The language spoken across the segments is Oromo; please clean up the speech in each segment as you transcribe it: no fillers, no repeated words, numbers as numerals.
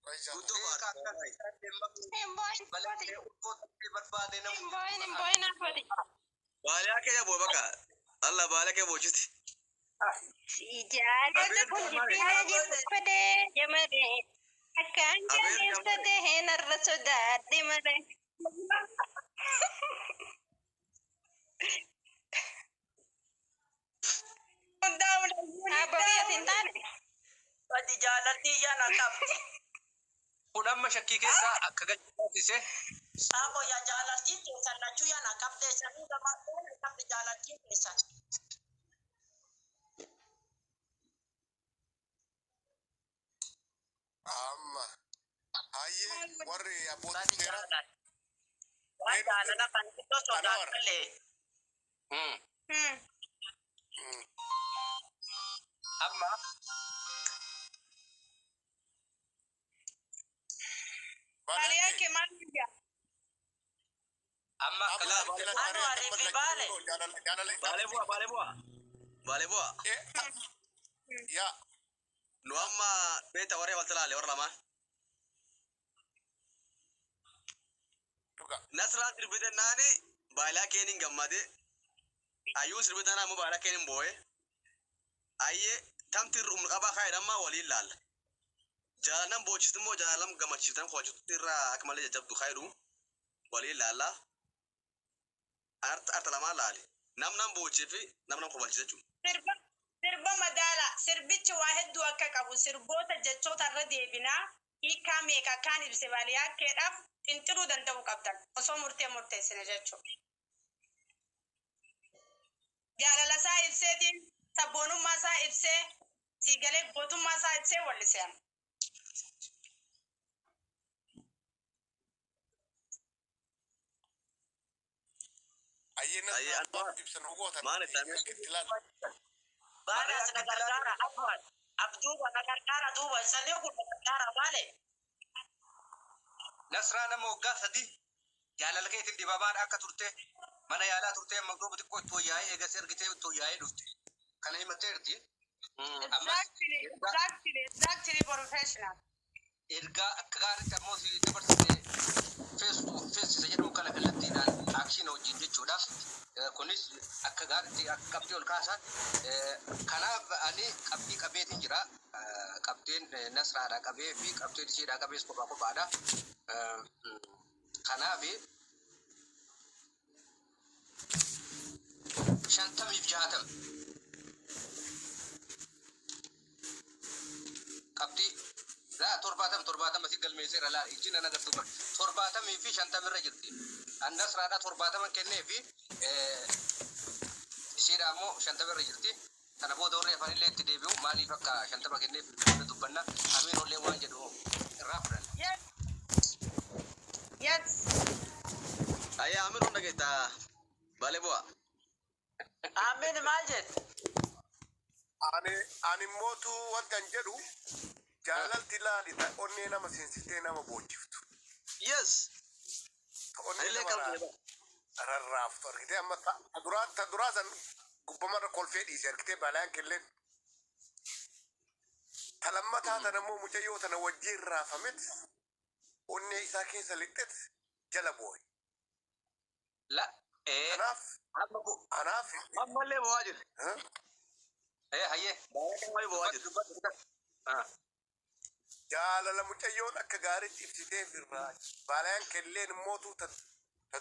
Guddoo baaliyaa kee boo bakka Allah baaliyaa kee boojiti. Jaalala kun jibbina jibbadee jamadee akkaan jabeessatee heenarra sodaadhe malee. Abba biyya siin taane. Ati jaalaltii yaa na qabdi. Kun amma shakkii keessaa akka gachaatise. Saabo yaa jaalaltii keessan lachuu yaa na qabdee sanii gama qabdi jaalaltii keessan. Amma hayyee warri abbootii seeraa Waan jaalala kan iddoo sodaatalee. Amma Baaliyaa kee maal biyya? amma kala Anu ariifi baale. baale bu'a. yaa Nu amma beeta waree wal talaale warra lamaan. dhuga Nasraan sirbite naani baaliyaa keeniin gammade. Ayyuu sirbite naa immoo baaliyaa keeniin boo'e. Ayyee tamti humna qabaa kaayidhammaa waliin laalla. Jaalanan boochistu immoo jaalalam gammachiiftan qo'achiistu irraa akka malee jajjabdu kaayidu waliin laalla. Arta lamaan laale. Namnan boochii fi namnan kobalchise jechuudha. Sirba madaala sirbichi waa hedduu akka qabu sirboota jechoota irra deebinaa hiikaa meeqa kaan ibse baaliyaa keedhaaf xinxiruu danda'uu qabdan osoo murteessine jechuudha. Jaalala isaa ibseetiin sabboonummaa isaa ibsee siigalee gootummaa isaa ibsee wallisee. ayyee ibsan hogootan Maal isaan? Baale as na gargaara Ahmad. Abduuba na gargaara duuba isanii kun na gargaara baale. Nasraa nama waggaa sadii jaalala keetiin dibaabaan akka turte mana yaalaa turte amma duuba xiqqoo itti wayyaa'ee eegas ergitee itti wayyaa'ee dhufte. Kana himatteerti. Exactly professional. Ergaa akka gaariitti ammoo si dabarsite feesisa jedhamu kana kallattiidhaan aakshiina wajjin jechuudha. Kunis akka gaariitti akka qabxii ol kaasan. Kanaaf ani qabxii qabeetiin jira. Qabxeen Nasraadhaa qabee fi qabxeen isheedhaa qabees kophaadha. Kanaaf 56 qabxii torbaatam asii galmeesseera laal ijji nan agartu bar 70 fi 50 irra jirti. Nasraadhaa 70 kennee fi isheedhaa immoo 50 irra jirti. Kana booda warri afaanillee itti deebi'u maaliif akka 50 kenneef dubbanna amiin ollee waan jedhu irraa fudhan. Yes. Ayyaa amiin hunda keessaa baale bu'a. Amiin maal jedhe? ani mootu wantan jedhu jaalalti laali onnee nama seensitee nama boojiftu. Yes. Onnee nama rarraaftu argitee amma duraa san gubbamarra kolfee dhiise argitee baalayaan killeen. Talammataa tana immoo mucayyoo tana wajjiin raafamet onnee isaa keessa lixxet jala boo'e. Anaaf ammallee bo'aa jirti. Hayyee baay'ee bo'aa jirti. jaalala mucayyoon akka gaariitti ibsitee firraa baalayaan killeen mootuu ta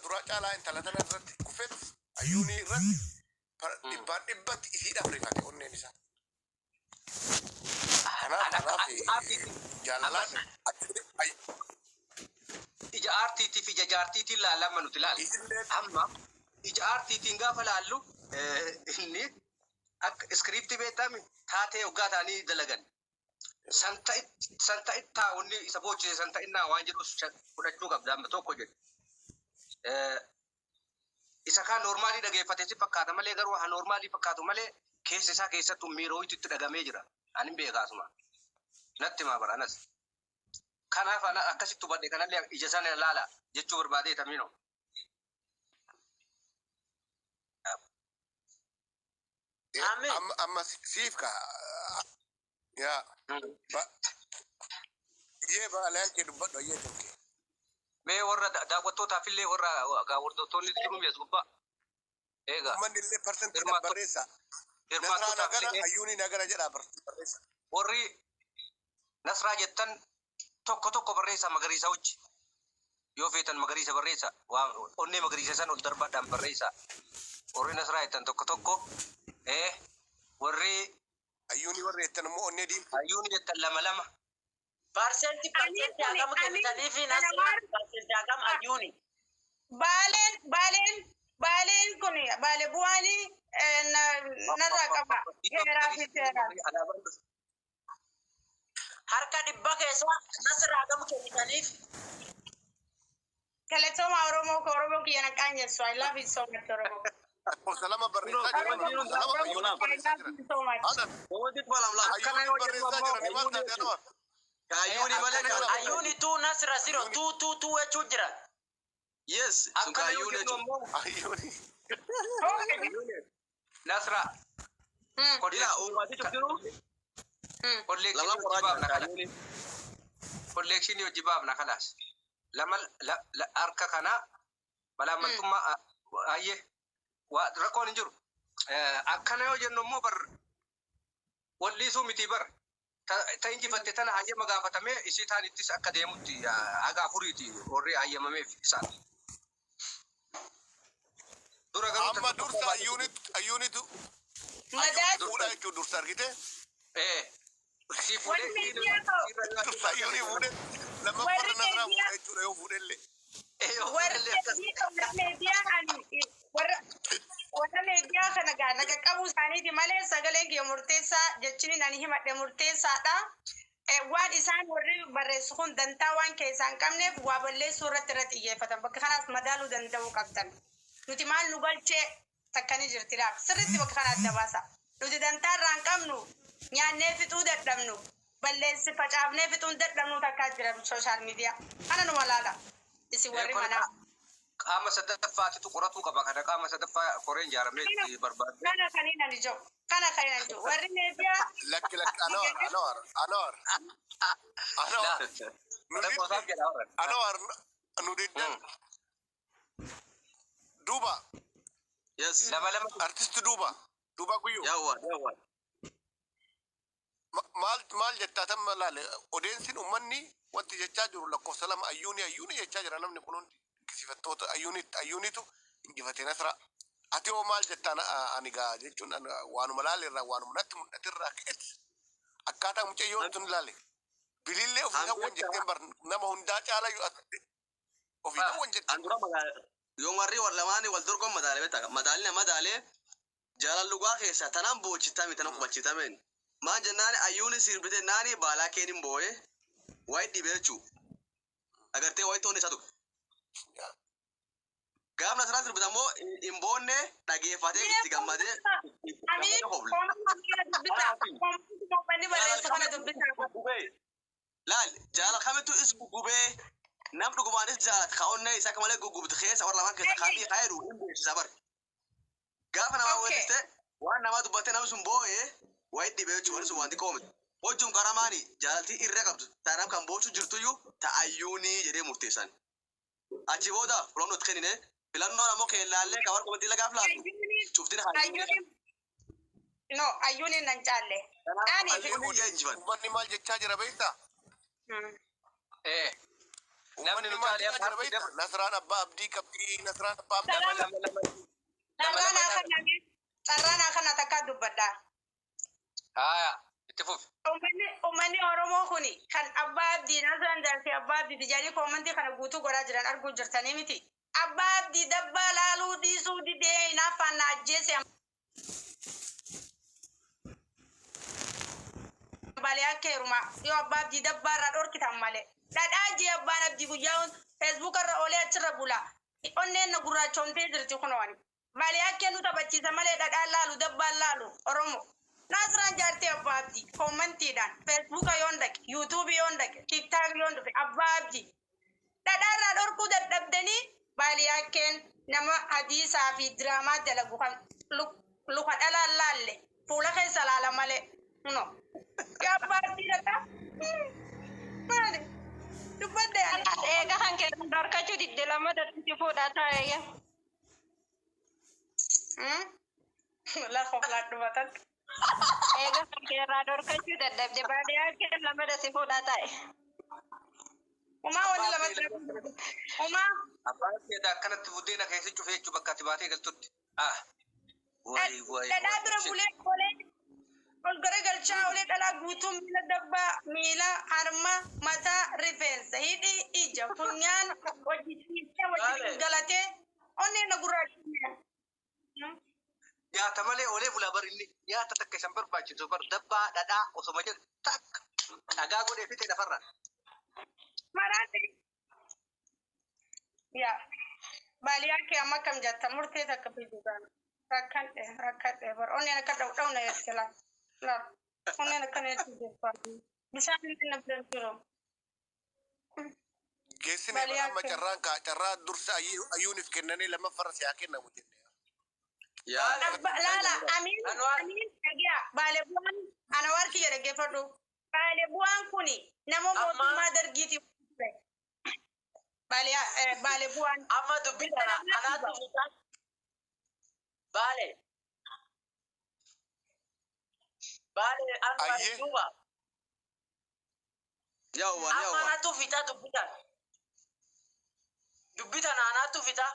duraa caalaa intala tana irratti kufet ayyuunii irratti dhibbatti isiidhaaf rifate onneen isaa. Kanaaf jaalalaan ija aartiitii fi ija jaartiitiin laalama nuti laalla. Amma ija aartiitiin gaafa laallu inni akka iskiriiptii beekame taatee hoggaa ta'anii dalagan. Santa ittaa wanni isa boochise santa innaa waan jedhu fudhachuu qabda amma tokko jedhu. Isa kaan noormaalii dhageeffatee si fakkaata malee garuu haa noormaalii fakkaatu malee keessa isaa keessattuu miiroo itti dhagamee jira. Ani hin beekaasuma. Natti himaa baranas. Kanaaf akkasitti hubadhe kanallee ija sana ilaala jechuu barbaadee tamiinoo. amma siif ka yaa Iyyee baaleen kee dubbadhu iyyee tokkee. Mee warra daawwattootaaf illee warra hordoftoonni jiru mees gubbaa. Eegaa. Uummanni illee parsantii barreessa. Nasraa nagara ayyuuni nagara jedhaa barreessa. Warri Nasraa jettan tokko barreessa magariisa hojii. Yoo feetan magariisa barreessa. Onnee magariisa san ol darbaadhaan barreessa. Warri Nasraa jettan tokko. Warri Ayyuuni warri jettan immoo onnee diimtuu. Ayyuuni jettan lama. Parsentii hagam kennitanii fi Nasraa parsentii hagam ayyuuni. Baaleen kun baale bu'aanii narraa qaba. Heeraa fi seeraan. Harka dhibba keessa Nasraa hagam kennitaniif. Galatooma Oromoo kiyya naqaan jirtu. I love you so much Oromoo. Salama barreessaa jiran. Salama ayyuuni barreessaa jiran. Ayuni malee Ayyuuni tu Nasra zero tu echu jira. yes Akka ayuni Ayyuuni. Nasra. ila umati chukuru Kolleekshinii hojii baafna kalaas. Lama harka kana malaamaltummaa ayyee rakkoon hin jiru. Akkana yoo jennu immoo walliisuu miti ta injifatte tana hayyama gaafatamee isii taanittis akka deemutti haga afuriiti warri hayyamameef isaan. Dura garuu Amma dursa ayyuunitu fuudha jechuun dursa argite. Si fuudhee Dursa ayyuunii fuudhe lammaffaa Nasraa fuudha jechuudha yoo fuudhe illee. Warra meediyaa kana naga qabu isaaniiti malee sagaleen kiyya murteessaa jechuun ani himadhe murteessaadha. Waan isaan warri barreessu kun dantaa waan keessaa hin qabneef waa balleessuu irratti xiyyeeffatan. Bakka kanaas madaaluu danda'uu qabdan. Nuti maal nu galchee takkanii jirti laaf. Sirriitti bakka kana adda baasa. Nuti dantaa irraa hin qabnu nyaannee fixuu dadhabnu. Balleessi facaafnee fixuun dadhabnu takkaa jira sooshaal miidiyaa. Kana numa laala. Isin warri manaa. Qaama sadaffaatitu qoratuu qaba. Kana qaama sadaffaa koreen ijaaramee barbaade. Kana kaniin ani jiru. Warri meediyaa. Lakki Anwar nu diddan. Duuba. yes Lama Artisti Duuba Guyyoo. yawa Maal jettaa tamma laale odeensin uummanni wanti jechaa jiru lakkoofsa lama ayyuuni jechaa jira namni kun hundi kisifattoota ayyuunitu injifatee Nasraa. Ati hoo maal jettaan ani gaa jechuun waanuma laalirraa waanuma natti mul'atirraa ka'etti akkaataa mucayyoon tun laale bilillee ofii hawwan jetteen bar nama hundaa caala ofii hawwan jetteen. andura yoo warri warlamaani wal dorgon madaalee madaalee jaalal lugaa keessa tanaan boochitame tanan qubachitameen maan jennaani ayyuuni sirbite naani baalaa keenin booye wayi dhibeechu agartee wayi toon isa tuqe gaaf Nasraa sirbita immoo hin boonne dhageeffatee itti gammadee laal jaalal kamittu is gugubee nam dhugumaanis jaalat kaa'onne isa akka malee gugubte keessa warra lamaan keessa kaanii kaayiru hin beeksisa bar gaafa namaa welliste waan namaa dubbattee namni sun boo'ee wayi dhibee jechuun wani sun wanti koomite hojjuun qaramaani jaalaltii irra qabdu taanam kan boochuu jirtuyyuu ta'ayyuunii jedhee murteessan achi booda filannoo itti kennine filannoon ammoo keellaallee kan warra qomatii lagaaf laalu cuftin hayyuunii No, ayyuuni nan caalle. ayyuunii yaa injiban Uummanni maal jechaa jira beektaa? namni nu caalee jira beektaa? Nasraan abbaa abdii qabdi. Nasraan abbaa abdii. Sarraan kana takka dubbadhaa. Itti fufi. Uummanni Oromoo kuni kan abbaa abdii Nasraan Jaartii abbaa abdii tijaanii koomantii kana guutuu godhaa jiran arguu jirtanii miti. Abbaa abdii dabbaa laaluu dhiisuu didee hinaaffaan na ajjeese. Balee akka heerumaa yoo abbaa abdii dabbaa irraa dhorkitan malee. Dhadhaa jee abbaan abdii guyyaa feesbuuk irra oolee achirra bula. Onneen na gurraachoomtee jirti kunooni. Balee akka nu taphachiisa malee dhadhaan laalu dabbaan laalu Oromoo. Nasraan Jaartii abbaa abdii koomantiidhaan feesbuuka yoon dhaqe yuutuubii yoon dhaqe tiiktaak yoon dhufe abbaa abdii. Dhadhaa irraa dhorkuu dadhabdanii balee akkeen nama hadiisaa fi diraamaa dalagu kan luka dhalaan laalle fuula keessa laala malee. No. Abbaa abdii dhadhaa. Maali? kan kee dorkachuu didde lama dadhabbii fuudhaa taa'ee. Lafa fulaadhu batan. Eega kan kee irraa dorkachuu dadhabde baadiyyaa kee lama dasi fuudhaa taa'e. Umaa wani lama dadhabde. Umaa. Abbaan keedaa akkanatti buddeena keessa cufee jechuu bakka ati baatee galtutti. Dhadhaa bira bulee olee ol garagalchaa olee dhalaa guutuu miila dabbaa miila harma mataa rifeensa hidhii ija funyaan hojjisiisee wajjin galatee onneen na gurraacha. Nyaata malee olee bulaa barinni nyaata takka isan barbaachisu bar dabbaa dhadhaa osoma jedhu takka dhagaa godhee fitee lafarra. Maraate. Yaa baaliyaa kee amma kam jatta murtee takka fiduudhaan rakkadhe bar onneen akka dhawdhaw na yeessila. Onneen akka na yeessila. Bishaan inni na bilan jiru. Geessine amma carraa dursa ayyuuniif kennanii lammaffara siyaa kennamu jenne. Laala amin dhagiya baale bu'aan ana warki jedhe geeffadhu. Baale bu'aan kuni nama mootummaa dargiiti. Baale bu'aan. Amma dubbii kana anaatu fitan. Baale anwar duuba. Amma anaatu fita dubbii kana. Dubbii kana anaatu fita.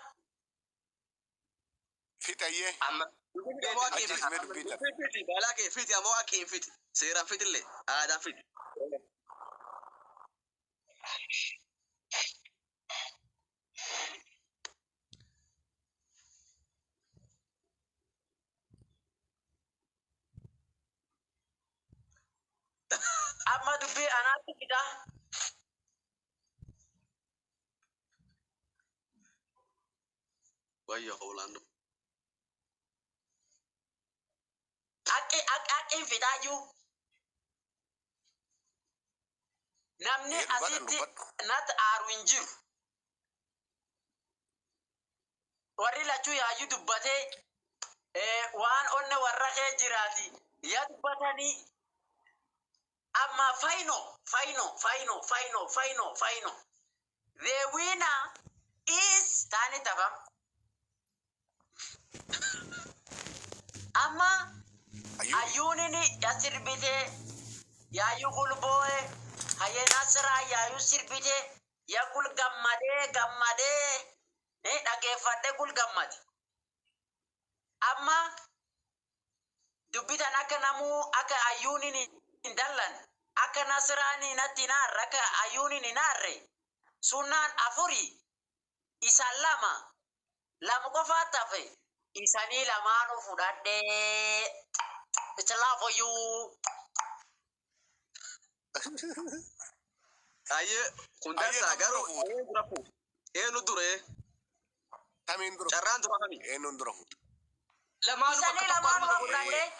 Fitayyee. Amma Balaa kee fiti ammoo akka hin fiti. Seeraan fitillee aadaan fiti. Amma dubbii anaatu fita. Wayyo Hoolaando. Akkin fitaayyuu. Namni asitti natti aaru hin jiru. Warri lachuu yaayyuu dubbatee waan onne warra kee jiraati. Yaa dubbatanii amma faino. The winner is Tani Tafam. Amma ayyuunini sirbite yaayyuu gulboo'e hayyee nasiraa yaayyuu sirbite yaa gul gammadee dhageeffadhe gul gammade. Amma dubbitan akka namuu akka ayyuunini hin dallan akka nasiraanii natti naarre akka ayyuunini naarre sunnaan afuri isan lama qofaa tafe isanii lamaanuu fudhadhee. It's a love for you. Aye, kundasa garo. Aye durafu. Enu dure. Tamin durafu. Carran durafu. Enu durafu. Isanii lamaanuu fudhadhee.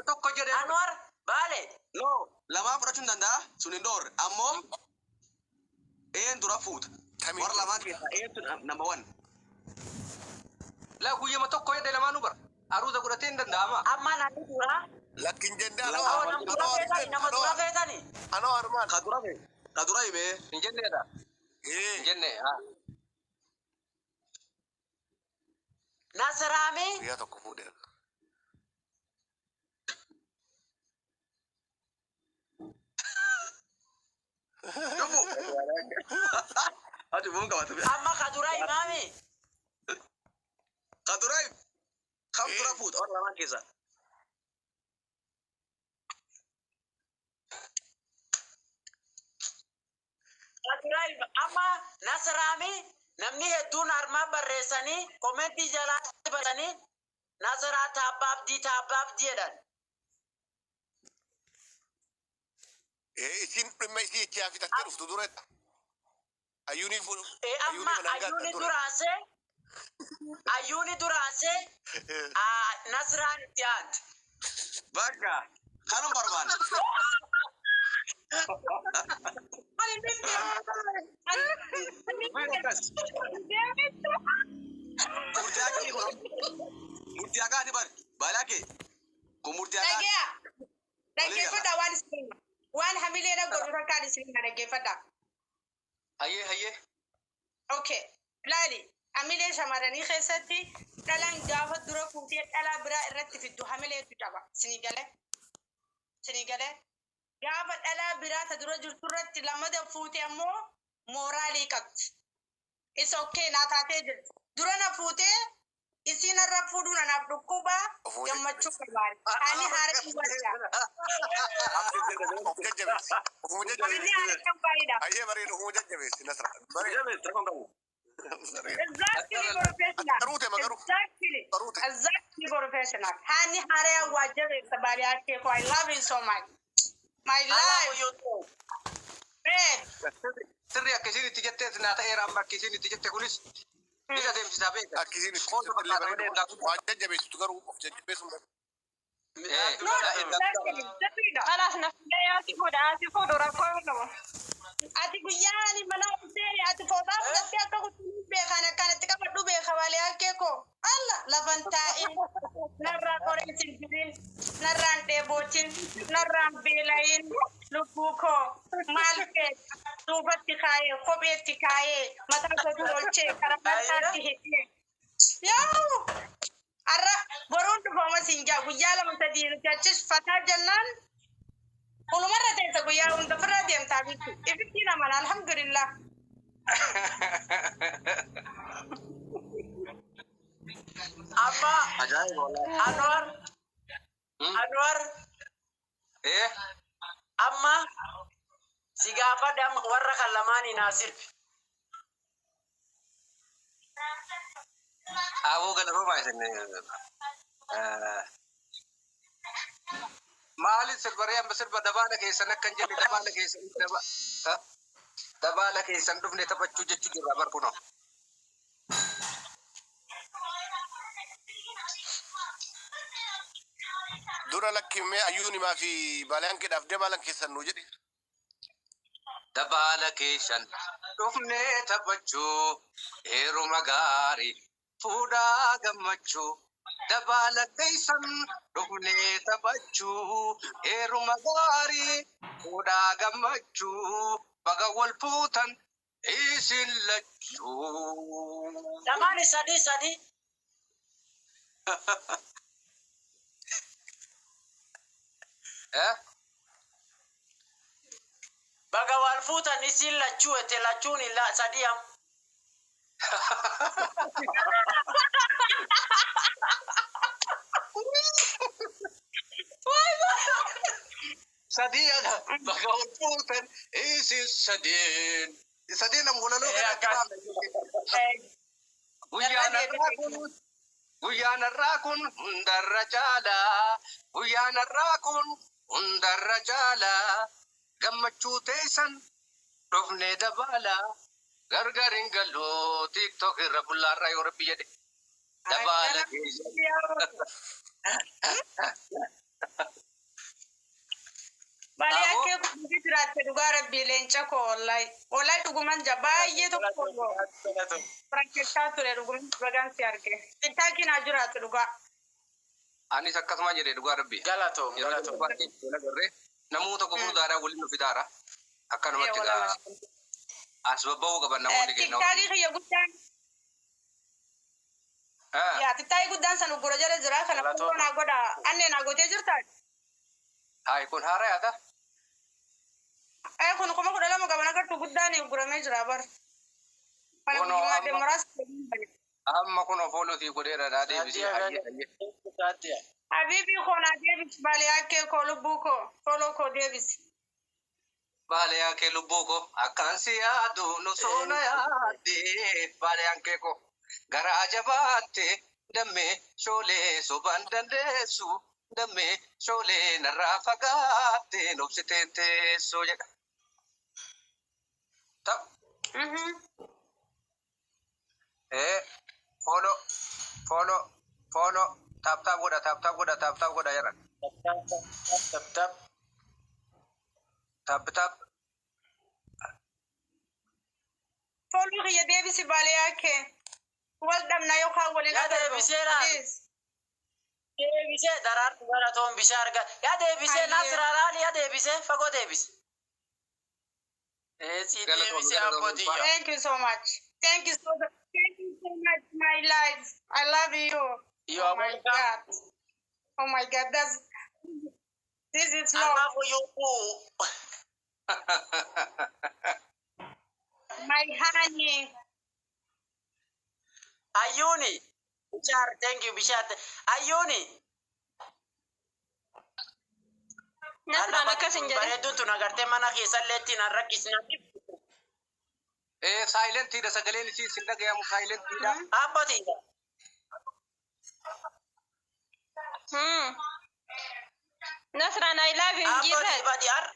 tokko jedhe Anwar baale. No, lama fudhachuun danda'a sun hin dhoorre ammoo een dura fuuta. Warra lamaan keessaa eentu number 1. la guyyama tokko jedhe lamaanuu bara aruuza godhatee hin danda'ama. Amma namni dura. Lakkin jennaan nama dura feetani. Anoo harmaan. Ka dura himee. Hin jenneedha. Hin jenne. Nasiraami. Guyyaa tokko fuudheera. Kamu. Aduh, mau kamu tuh. Amma ka dura himaami. Ka dura him. Kamu dura food orang lama kisah. Amma Nasiraami namni hedduun harmaa barreessanii komentii jalaa barreessanii Nasiraa taabbaabdii jedhan. Isin dhimma isii jechaa fitattee dhuftu duratti. Ayyuuni fuudhu. Amma ayyuuni duraasee Nasiraan itti aanti. Bakka kanum barbaan. Murtiaga di bar balake ko murtiaga dhaggeeffadha waan hamileena godhu rakkaan isin dhaggeeffadha. Hayyee Okay. Lali. Amile shamarani khesati dalan gafa dura futi dala bira irratti fiddu hamile tutaba. Sinigale. Gafa dala bira ta dura jirtu irratti lamada futi ammo morali qabt. It's okay na taate jir. Dura na futi isina rafudu na nabdukuba gammachu kabari. Ani harati wajja. Of jajjabees. Ofuma Ani jajjabees. harati kabaida. Ayyee bareedu ofuma jajjabees nasra. Exactly professional. Garute magaru. Exactly. Garute. Exactly professional. Hani hare wajabe sabari yake ko I love you so much. My life. Babe. sirri akkasiin itti jettee naata eeraa amma akkasiin itti jette kunis ija deemsisaa beeka. Akkisiin itti illee bareedu. Waan jajjabeessitu garuu of jajjabeessuun No, exactly. Sirriidha. خلاص نفسي فود ركوب Ati guyyaani mana hoteeli ati footaa fudhattee akka kutuun beekan akkanatti qabadhu beeka malee akkee koo alla lafan taa'ee narraa qoreetiin jirin narraan dheebootiin narraan beelayin lubbuu koo maal fee duubatti kaayee kopheetti kaayee mataa kotu olchee karaa marsaatti hidhee yaa'u arra boruun dhufooma siinjaa guyyaa lama sadii nuti achis fataa jennaan Ulumarra teessa guyyaa hunda firraa deemtaa bitti. Ifitti naman alhamdulillah. Amma Anwar amma si gaafadha warra kan lamaanii naa sirbi. Awoo galatoomaa isin maaliin sirbaree amma sirba dabaala keessan akkan jenne dabaala keessan dhufne taphachuu jechuu jirra bar kunoo. dura lakkimee ayyuun himaa fi baalaan kedhaaf dabaalan keessan nuu jedhi. Dabaala keessan dhufne taphachuu heeruma gaarii fuudhaa gammachuu. Dabaala keessan dhufne taphachuu heeruma gaarii fuudhaa gammachuu baga wal fuutan isin lachuu. Lamaani sadii. Baga wal fuutan isin lachuu ete lachuun sadii am. Sadii ada baga wal fuutan isin sadeen. Sadeen ambulaloo guyyaan irraa kun hundarra caalaa guyyaan irraa kun hundarra caalaa gammachuu teessan dhufne dabalaa gargar hin galuu tiktok irra bullaarraa yoo rabbi jedhe dabaala keessan. Bali akkee kubbiti jiraatte dhugaa rabbii leenca koo wallahi dhuguman baay'ee tokko frankettaa ture dhuguman bagaan si arge tiktaakiin haa jiraattu dhugaa. Anis akkasuma jedhe dhugaa rabbi. Galatoo. Namoota tokko fuulduraadhaan waliin nu fidaara. Akkanumatti gaa as babba'uu qaban namoonni kenna. Tiktaakii kiyya guddaan. Yaa tiktaakii guddaan san uggura jala jira kana fuula naa godha annee naa gootee jirtaa. Hai kun haaraa yaata. Kun kuma kudha lama qaban agartu guddaan ugguramee jira bar. Kana guddinaa deemaraas. Amma kun ofoolootii godheera naa deebisee hayyee. Habibi kona Davis bale yake ko lubuko solo ko Davis bale yake lubuko akansi adu no sona yaade bale yake ko garaja batte damme shole soban dandesu damme shole narafagate no sitente soja tap follow tap goda yaran tap follow ya Davis bale yake waldam na yo ka wole Ya Davis darar gara ton bishar ga ya Davis nasrarali ya Davis fago Davis. Thank you so much. Thank you so much. Thank you so much, my life. I love you. You Oh are my welcome. God. Oh my God. This is I love. love you too. My honey. Ayuni. Bishar, thank you, Bishar. Ayuni. Nasraan akkas hin jedhin. Bareeduun tun agartee mana keessallee ittiin an rakkisna. Silentiidha sagaleen isii sin dhagayamu silentiidha. Abbatiidha. Nasraan I love you hin Abbati jirre. badi ar.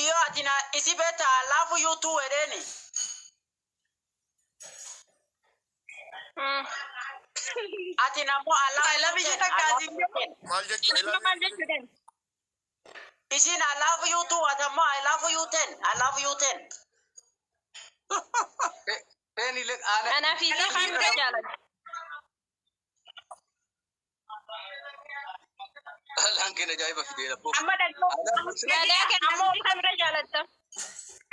Iyo atina isi beta I love you too edeni. Atina mo I love you ten. Maal jechuudha? Nama maal jechuudhaan? Isin I love you too. Atamo I love you ten. I love you ten. Peenileen aana. Anaa fi isii kan bira jaalladha. Laangeen ajaa'iba fideera. Amma dhagaa. Yaadaa kenna isii kan bira jaallatta.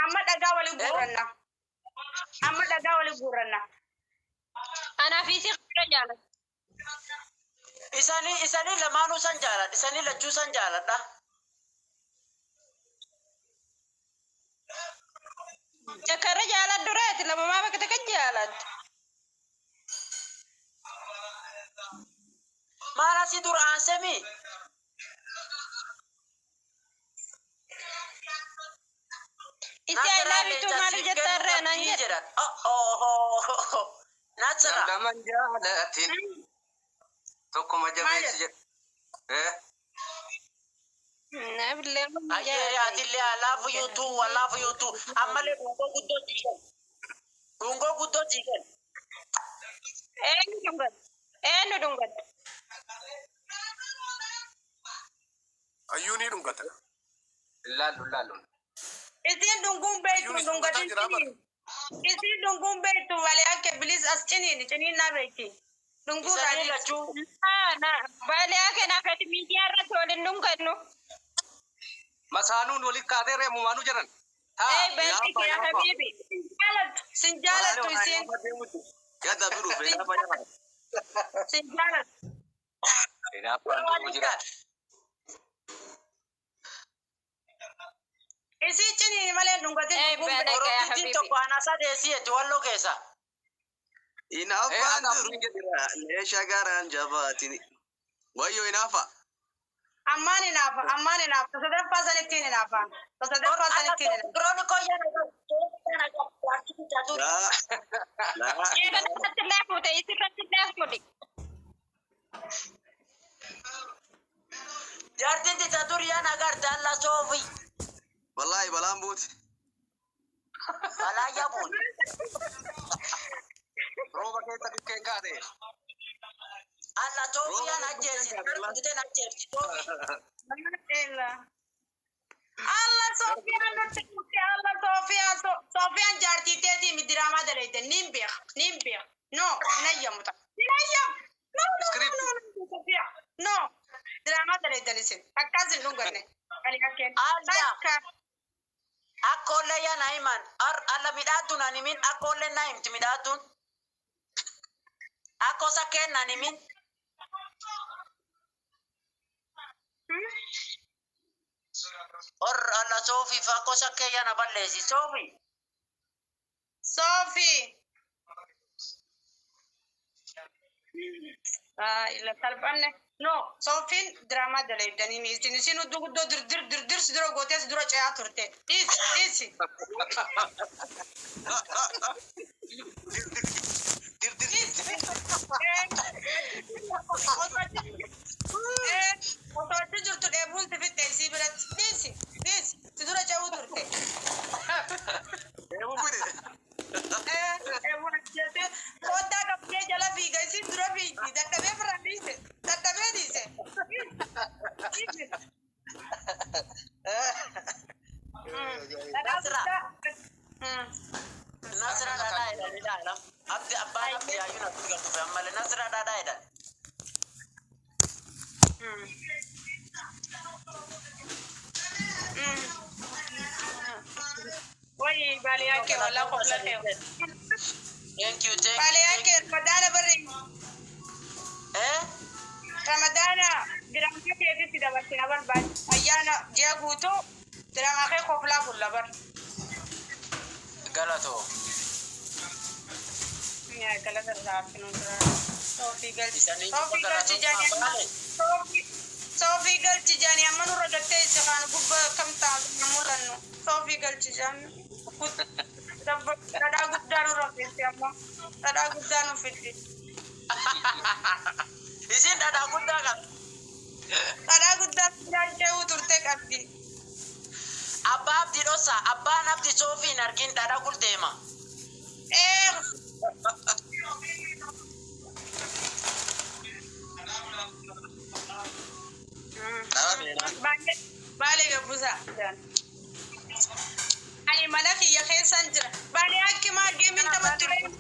Amma dhagaa waliin guuranna. Amma dhagaa waliin guuranna. Anaa fi isii kan bira jaalladha. Isanii lamaanuu san jaaladha. Isanii lachuu san jaaladha. Jakarra jaalladhu reeti lamamaa bakka takka jaalladhu. Maal asii dur aansemi? Isi I love you too maal jettarree nan jedha. Nasra. Naman jaalatin. Tokkuma jabeessi jedhe. Nabillee mun Ayyee atillee I love you too. I love you too. Ammallee dhungoo guddoo jiigan. Dhungoo guddoo jiigan. eenyu dhungatu? Eenyu dhungatu? Ayyuunii dhungata. Laallu. Isin dunguun beektu dungatiin ciniin. Isin dunguun beektu malee akka bilis as ciniin naa beekti. Dunguu Isanii kaanii lachuu. Baaliyaa kana akkati miidiyaa irratti waliin dhungannu. Masaanuun waliin kaatee reemumaanuu jiran. Beekti kee habiibi. sin jaalattu isin. Yaada biru fedha fayyada. Sin jaalattu. Isin ciniin malee dungatiin dunguun beektu. Oromtittiin tokko anaasa deesii jetti walloo keessa. Inaafaan jira. Leesha garaan jabaatini. Wayyo inaafa. Ammaan hinaafa. Sadaffaa sanittiin hinaafa. Sadaffaa sanittiin hinaafa. Biroon koyyana. Eegan irratti leefute isi irratti leefute. Jaartiin diktaatuuriyaan agarta alla soofi. Wallahi balaan buuti. Balaa yabuun. Rooba keessa dhukkeen kaate. Alla soofiyaan ajjeesi. Buteen ajjeesi. Allah Sofiyaan nutti dhufe Allah Sofiyaan jaartii teetii mi diraamaa dalaite nin beek no nayyamuta no diraamaa dalaiten isin akkaasin dhunganne ani akkeen takka Akkoollee yaa na himan. Alla midhaatuun ani min akkoollee na himti midhaatuun. Akkoo sakkeen na himin. Alla soofii fa akkoo sakkee yaa na balleessi soofii. Sofi ila talbanne no Sofiin diraamaa dalaydanii isin hudduu guddoo dirdir si dura gootee si dura ce'aa turte dhiisi. Osoo achi jirtu dheebuun si fitte isii biratti dhiisi si dura ce'uu turte. Kota kapnya jala figa isi dura figi dadhabee firra dhiise dadhabee dhiise. Nasra daadhaa jedhanii dhaadha. Abdi abbaan abdi yaayyuu na tuuga tufe ammalee nasra daadhaa jedhan. والله بالي ياكي والله قبل خير Thank you. بالي ياكي رمضان بري Eh? رمضان درام كيف في دبر تنبر بعد أيانا جاكوتو درام أخي قبل كل بر Galato. يا كلا درام في نورا صوفي قال Isani صوفي قال تجاني صوفي قال تجاني أما نورا قلتي سخان بوب كم تعب نمرنو صوفي قال تجاني رب تدا قدانو رفيتي أما تدا قدانو فيتي Isin ada gudda kan? تدا قدانو جانجو ترتك أبدي Abba abdi dosa, abba abdi sofi nargin ada guldema. إيه بالي قبوزة أي ملكي يا خي سنجر بالي أكي ما جيم أنت ما ترين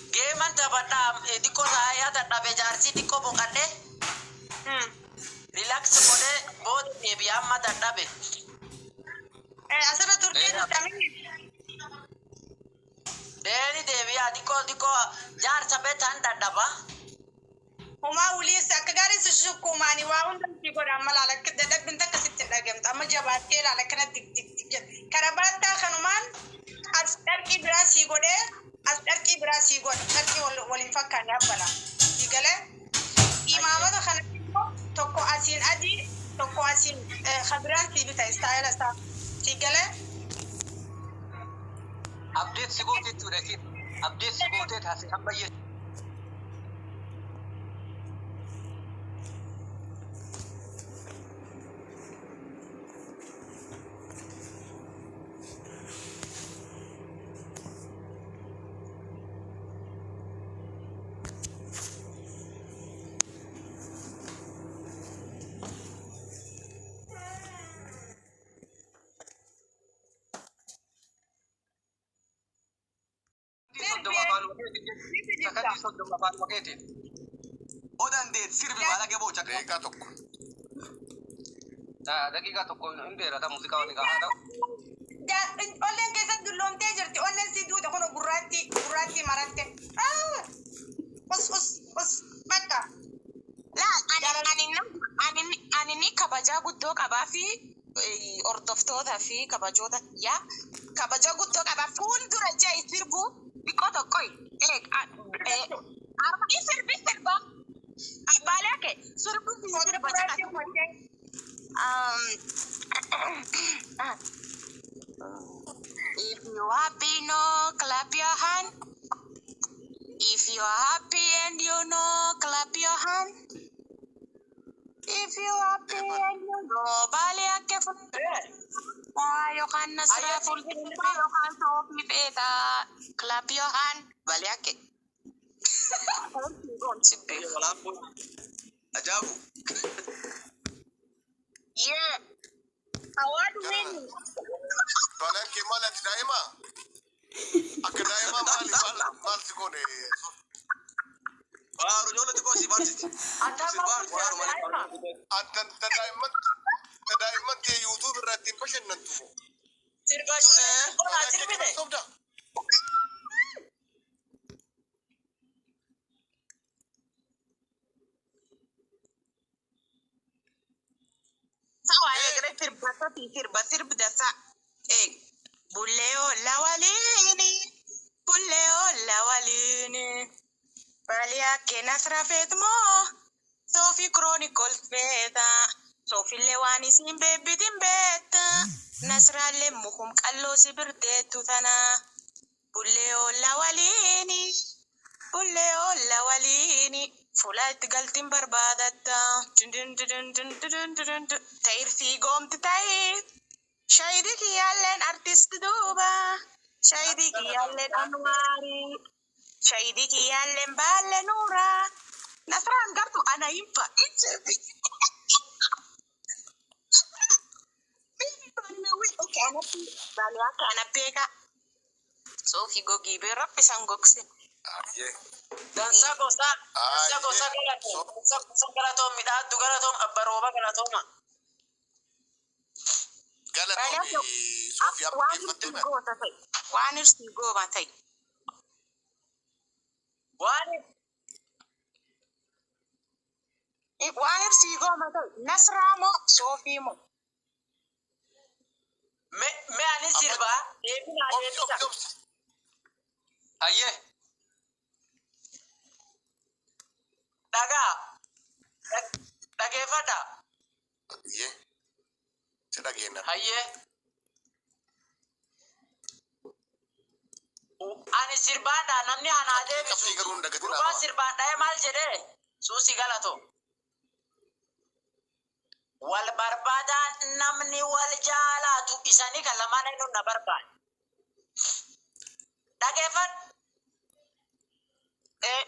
Game anta bada diko saya tak ada bejarsi diko bokade. Relax mode bod ebi amma tak ada be. أسرة تركيا تامين Deni devi diko jar sabe tan tak ada ba. هما وليس كجاري سشوكو ماني واون تمشي قول عمال على كده ده بنتك ست الأجمت أما جبات كيل على كنا دك دك دك كربات خنومان أركي براسي قوله أركي براسي قول أركي والإنفاق يا بلا يقوله إمامة خنومان توكو أسين أدي توكو أسين خبران في بيت استايل استا يقوله update سيقوتي توركين update سيقوتي تحسي هم بيه صدق ما فعل وقيتي Odan det sirbi bala ke bocha. deeqaa tokko دقيقة تكون إمبيرا ده موسيقى ونقا هذا أولين كيسة دلون تجرتي أولين سيدو تكونوا براتي مراتي بس مكة لا أنا كبجا قدو كبافي أردفتوها في كبجوتا يا كبجا قدو كبافي فول درجة يسيربو بيكوتو كوي أربعين سربا بالك سربو في سربا If you happy, no, clap your hand. If you are happy and you know, clap your hand. If you happy and you know, bali ake full. You can nasra full. You can talk with it. Clap your hand. Bali ake. Ajabu. Yeah. Award winning. baleen kee maal ati daa'ima akka daa'ima maal si goone Baru jola diko si barsit. Baru mana? addan daa'imman kee yuutuub irratti hin bashannantu moo baleen kee kana sobda Sawa ya kira sirba dasa. Bulleo lawalini. Balia ke nasra fetmo. Sofi chronicles feta. Sofi lewani simbe bidimbeta. Nasra le muhum kallo sibirte tutana. Bulleo lawalini. Fulat galtin barbadata. Tair fi gom tair. Shaydik yallen artist duba. Shaydik yallen anwari. Shaydik yallen balle nura. Nasran gartu ana yimpa. Okay, ana peka. Sofi gogi be rappi sangoksin. ayyee Dansa gosa galatom midhaaddu galatom abbarooba galatoma. galatoomi Sofiyaa waan bukeeffattee irsi goota ta'e waan irsi gooma ta'e waan waan irsi gooma ta'e Nasraa moo Soofii moo me ani sirbaa deebinaa deebisa. Ayyee. Dhagaa dhageeffadha. Ayyee. Si dhageenya. Hayyee. Ani sirbaadha namni anaa deebisu. Gurbaan sirbaan dha'ee maal jedhee suusi galato. Wal barbaadaan namni wal jaalatu isanii kan lamaan eenyu na barbaada. Dhageeffadha.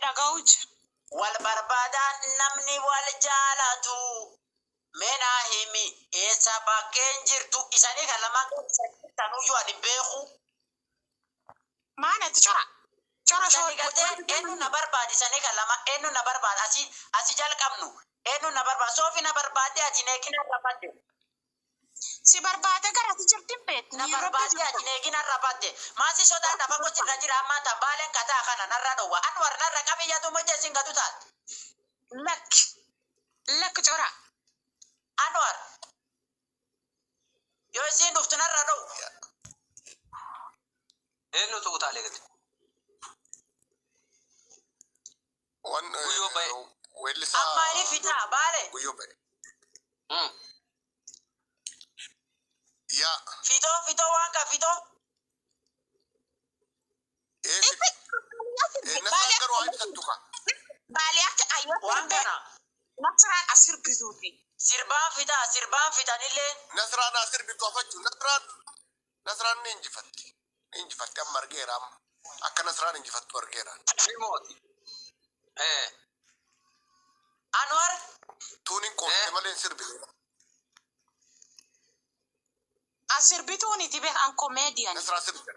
dhaga'uuti. Wal barbaadaan namni wal jaalatu mena himi eessa bakkeen jirtu isanii kan lamaan tanuyyuu ani beeku. Maanatti cora Isanii galtee eenyu na barbaada isanii kan lama eenyu na barbaada asii jalqabnu eenyu na barbaada Soofii na barbaadde ati neekina rabadde. si barbaade garati jirtin beet Na barbaadde ati neekina rabadde maasi sodaa dhafa gochi irra jira ammaa tan baaleen kataa kana narra dhowwa Anwar narra qabiyyatu mojja isin gatu taate. lakk cora Anwar yoo isin dhuftu narra dhowu. Eenyu ta'uu taalee gati. Guyyoo ba'e. Weellisaa. Amma inni fitaa baale. Guyyoo ba'e. Yaa. Fitoo waan ka fitoo. Nasraan garuu haa ibsattu ka. baalee akka Waan ayyoo kana. Nasraan asirbituuti. Sirbaan fitanillee. Nasraan haa sirbitu afachuu. Nasraan ni injifatti. Ni injifatti amma argeera amma. Akka Nasraan injifattu argeera. Ni mooti. Anwar. Tuuniin qoofte malee sirbite. Asirbituuniti beekan komeediyan. Nasraan sirbite.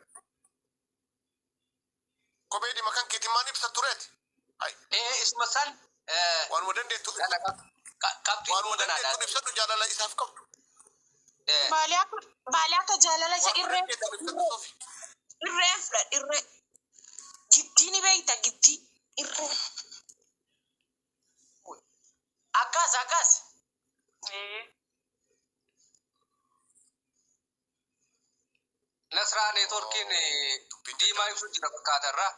Komeedii makan keetiin maan ibsa tureeti? Isuma san. Waan wadandeettu Qabxii waan duuba wadandeettu naadhaa. ibsadhu jaalala isaaf qabdu. Baalee akka jaalala isa irreen fudhadh irree. Giddii ni beekta giddii irree. Akkas. Nasraa neetworkiin diimaa ibsu jira fakkaata irraa.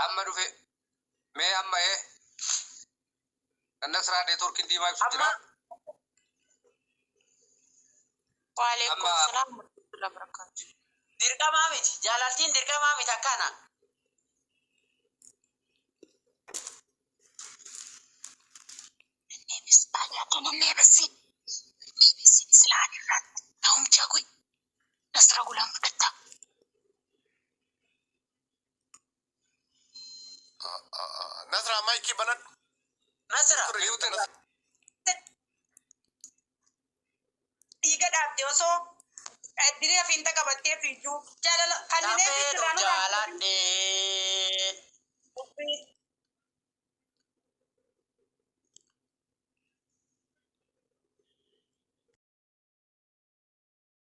Amma dhufe. Mee amma kan Nasraa neetworkiin diimaa ibsu jira. Waalaikum salaam warahmatullahi wabarakatuh. Dirqamaa miti. Jaalaltiin dirqamaa miti akkana. Nebesin islaan irratti na'umchaa kun Nasra gulaan fudhatta. Nasraa maayikii banadhu. Nasra. Dhiiga dhaabde osoo diree finta qabattee fiichuu jaalala kanneen Tafeeru jaaladhe